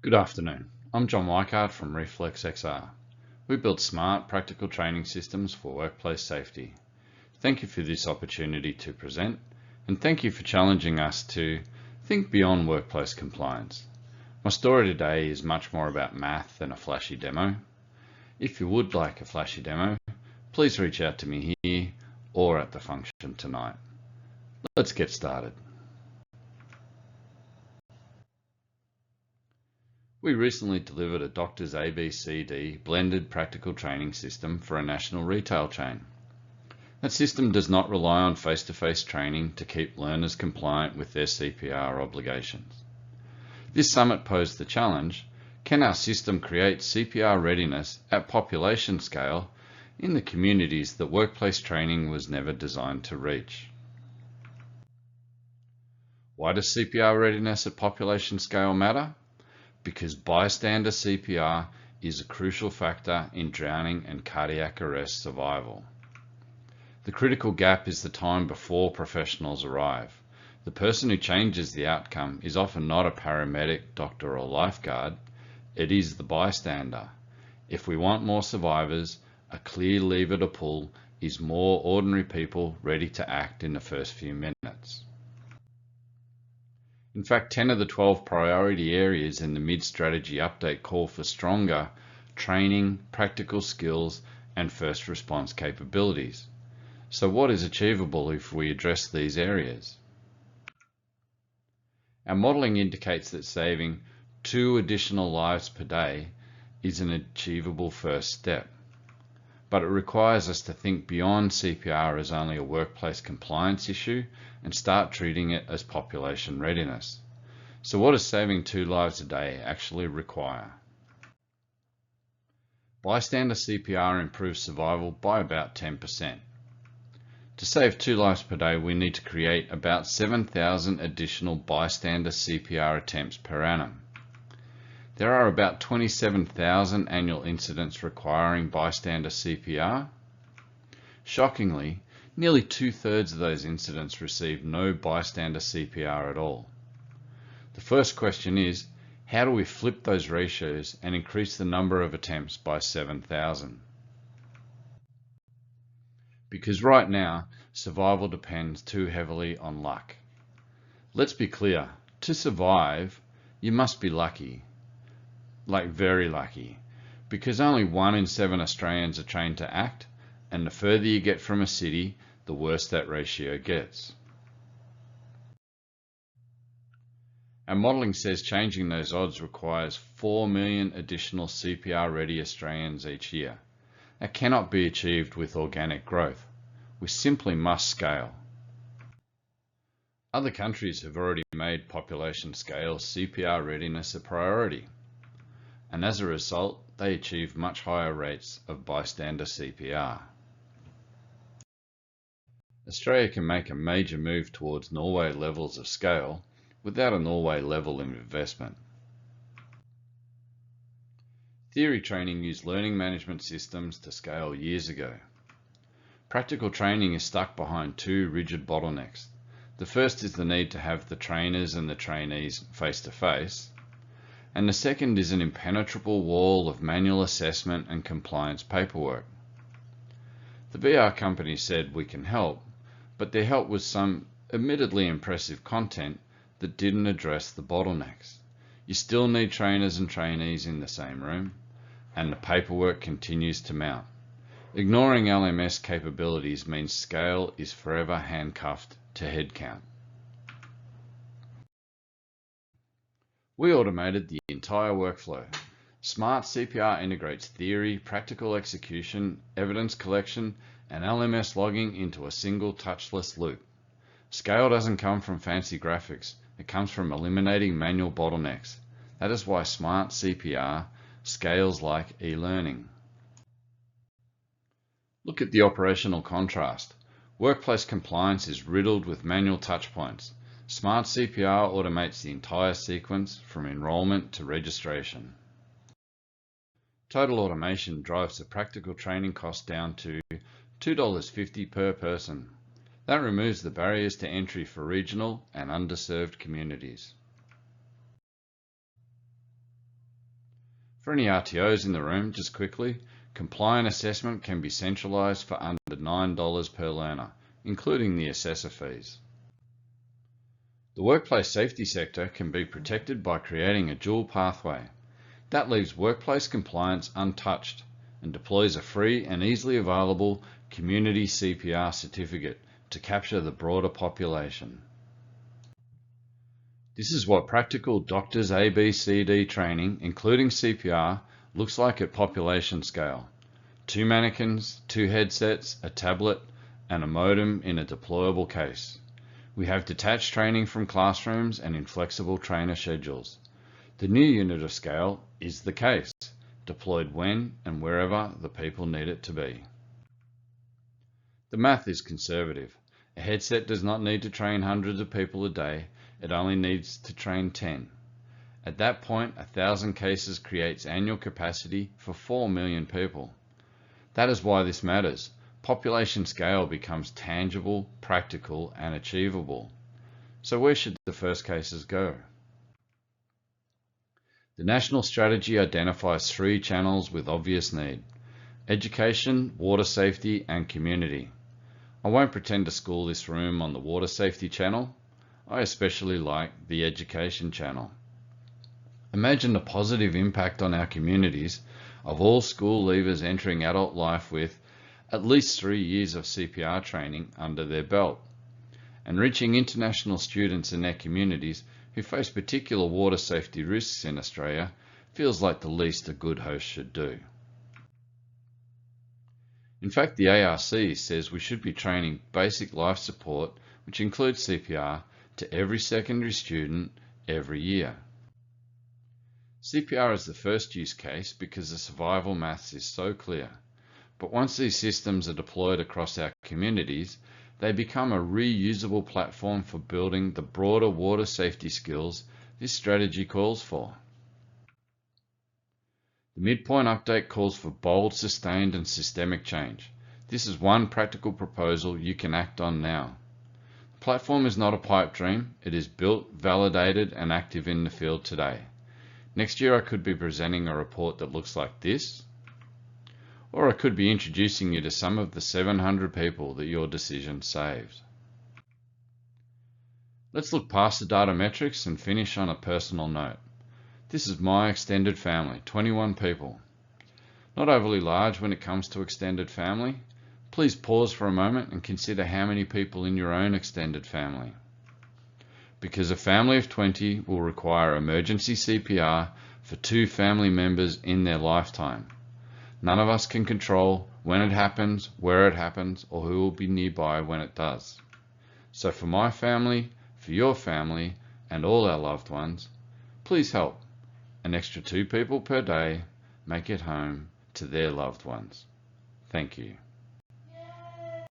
Good afternoon. I'm John Weikart from Reflex XR. We build smart, practical training systems for workplace safety. Thank you for this opportunity to present, and thank you for challenging us to think beyond workplace compliance. My story today is much more about math than a flashy demo. If you would like a flashy demo, please reach out to me here or at the function tonight. Let's get started. We recently delivered a Doctor's ABCD blended practical training system for a national retail chain. That system does not rely on face-to-face training to keep learners compliant with their CPR obligations. This summit posed the challenge: can our system create CPR readiness at population scale in the communities that workplace training was never designed to reach? Why does CPR readiness at population scale matter? Because bystander CPR is a crucial factor in drowning and cardiac arrest survival. The critical gap is the time before professionals arrive. The person who changes the outcome is often not a paramedic, doctor, or lifeguard. It is the bystander. If we want more survivors, a clear lever to pull is more ordinary people ready to act in the first few minutes. In fact, 10 of the 12 priority areas in the mid-strategy update call for stronger training, practical skills, and first response capabilities. So what is achievable if we address these areas? Our modelling indicates that saving 2 additional lives per day is an achievable first step, but it requires us to think beyond CPR as only a workplace compliance issue and start treating it as population readiness. So what does saving 2 lives a day actually require? Bystander CPR improves survival by about 10%. To save 2 lives per day, we need to create about 7,000 additional bystander CPR attempts per annum. There are about 27,000 annual incidents requiring bystander CPR. Shockingly, nearly 2/3 of those incidents receive no bystander CPR at all. The first question is, how do we flip those ratios and increase the number of attempts by 7,000? Because right now, survival depends too heavily on luck. Let's be clear, to survive, you must be lucky. Like very lucky, because only 1 in 7 Australians are trained to act, and the further you get from a city, the worse that ratio gets. Our modelling says changing those odds requires 4 million additional CPR ready Australians each year. That cannot be achieved with organic growth. We simply must scale. Other countries have already made population scale CPR readiness a priority, and as a result, they achieve much higher rates of bystander CPR. Australia can make a major move towards Norway levels of scale without a Norway level of investment. Theory training used learning management systems to scale years ago. Practical training is stuck behind 2 rigid bottlenecks. The first is the need to have the trainers and the trainees face to face, and the second is an impenetrable wall of manual assessment and compliance paperwork. The VR company said we can help, but their help was some admittedly impressive content that didn't address the bottlenecks. You still need trainers and trainees in the same room, and the paperwork continues to mount. Ignoring LMS capabilities means scale is forever handcuffed to headcount. We automated the entire workflow. Smart CPR integrates theory, practical execution, evidence collection, and LMS logging into a single touchless loop. Scale doesn't come from fancy graphics. It comes from eliminating manual bottlenecks. That is why smart CPR scales like e-learning. Look at the operational contrast. Workplace compliance is riddled with manual touchpoints. Smart CPR automates the entire sequence from enrollment to registration. Total automation drives the practical training cost down to $2.50 per person. That removes the barriers to entry for regional and underserved communities. For any RTOs in the room, just quickly, compliant assessment can be centralised for under $9 per learner, including the assessor fees. The workplace safety sector can be protected by creating a dual pathway. That leaves workplace compliance untouched and deploys a free and easily available community CPR certificate to capture the broader population. This is what practical doctors ABCD training, including CPR, looks like at population scale. 2 mannequins, 2 headsets, a tablet, and a modem in a deployable case. We have detached training from classrooms and inflexible trainer schedules. The new unit of scale is the case, deployed when and wherever the people need it to be. The math is conservative. A headset does not need to train hundreds of people a day, it only needs to train 10. At that point, 1,000 cases creates annual capacity for 4 million people. That is why this matters. Population scale becomes tangible, practical, and achievable. So where should the first cases go? The national strategy identifies 3 channels with obvious need: education, water safety, and community. I won't pretend to school this room on the water safety channel. I especially like the education channel. Imagine the positive impact on our communities of all school leavers entering adult life with at least 3 years of CPR training under their belt, and reaching international students in their communities who face particular water safety risks in Australia feels like the least a good host should do. In fact, the ARC says we should be training basic life support, which includes CPR, to every secondary student every year. CPR is the first use case because the survival maths is so clear. But once these systems are deployed across our communities, they become a reusable platform for building the broader water safety skills this strategy calls for. The midpoint update calls for bold, sustained, and systemic change. This is one practical proposal you can act on now. The platform is not a pipe dream. It is built, validated, and active in the field today. Next year I could be presenting a report that looks like this, or I could be introducing you to some of the 700 people that your decision saved. Let's look past the data metrics and finish on a personal note. This is my extended family, 21 people. Not overly large when it comes to extended family. Please pause for a moment and consider how many people in your own extended family. Because a family of 20 will require emergency CPR for 2 family members in their lifetime. None of us can control when it happens, where it happens, or who will be nearby when it does. So for my family, for your family, and all our loved ones, please help. An extra 2 people per day make it home to their loved ones. Thank you.